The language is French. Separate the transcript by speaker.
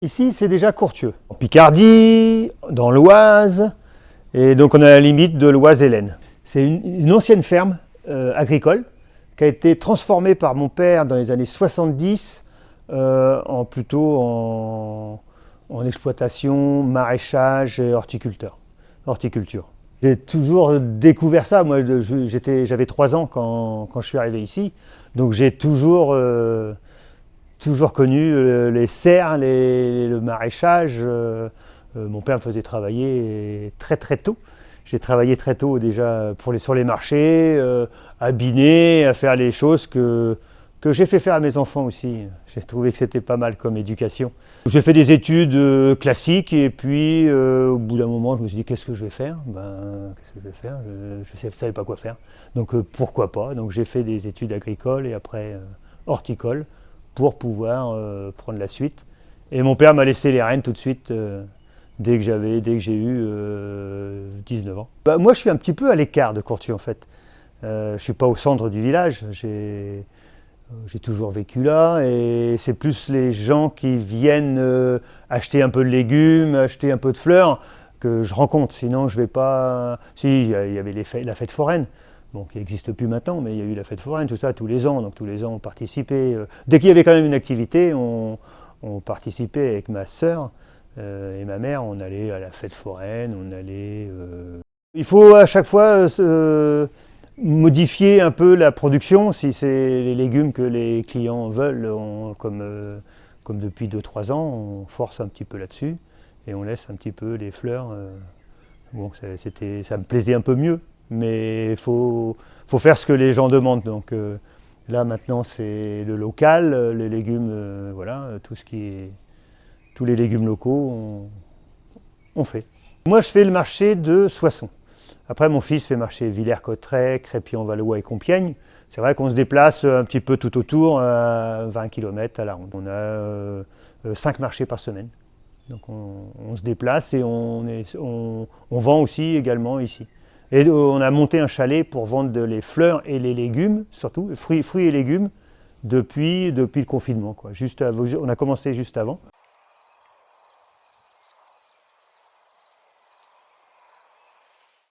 Speaker 1: Ici, c'est déjà Courtieux. En Picardie, dans l'Oise, et donc on est à la limite de l'Oise et l'Aisne. C'est une ancienne ferme agricole qui a été transformée par mon père dans les années 70 plutôt en exploitation, maraîchage et horticulture. J'ai toujours découvert ça. Moi, j'avais 3 ans quand je suis arrivé ici, donc j'ai toujours connu les serres, le maraîchage. Mon père me faisait travailler très tôt. J'ai travaillé très tôt déjà sur les marchés, à biner, à faire les choses que j'ai fait faire à mes enfants aussi. J'ai trouvé que c'était pas mal comme éducation. J'ai fait des études classiques et puis au bout d'un moment je me suis dit qu'est-ce que je vais faire? Qu'est-ce que je vais faire? Je ne savais pas quoi faire. Donc pourquoi pas? Donc j'ai fait des études agricoles et après horticoles pour pouvoir prendre la suite. Et mon père m'a laissé les rênes tout de suite dès que j'ai eu 19 ans. Moi je suis un petit peu à l'écart de Courtieux en fait. Je ne suis pas au centre du village. J'ai toujours vécu là et c'est plus les gens qui viennent acheter un peu de légumes, acheter un peu de fleurs que je rencontre. Sinon je ne vais pas... Si, il y avait la fête foraine, bon, qui n'existe plus maintenant, mais il y a eu la fête foraine, tout ça, tous les ans. Donc tous les ans on participait. Dès qu'il y avait quand même une activité, on participait avec ma sœur et ma mère. On allait à la fête foraine, on allait... Il faut à chaque fois... modifier un peu la production si c'est les légumes que les clients veulent, comme depuis 2-3 ans, on force un petit peu là-dessus et on laisse un petit peu les fleurs. Bon, ça me plaisait un peu mieux, mais il faut faire ce que les gens demandent. Donc là maintenant c'est le local, les légumes, voilà, tous les légumes locaux, on fait. Moi je fais le marché de Soissons. Après, mon fils fait marché Villers-Cotterêts, Crépy-en-Valois et Compiègne. C'est vrai qu'on se déplace un petit peu tout autour, 20 km à la ronde. On a 5 marchés par semaine. Donc on se déplace et on vend aussi également ici. Et on a monté un chalet pour vendre les fleurs et les légumes, surtout fruits et légumes, depuis le confinement, quoi. On a commencé juste avant.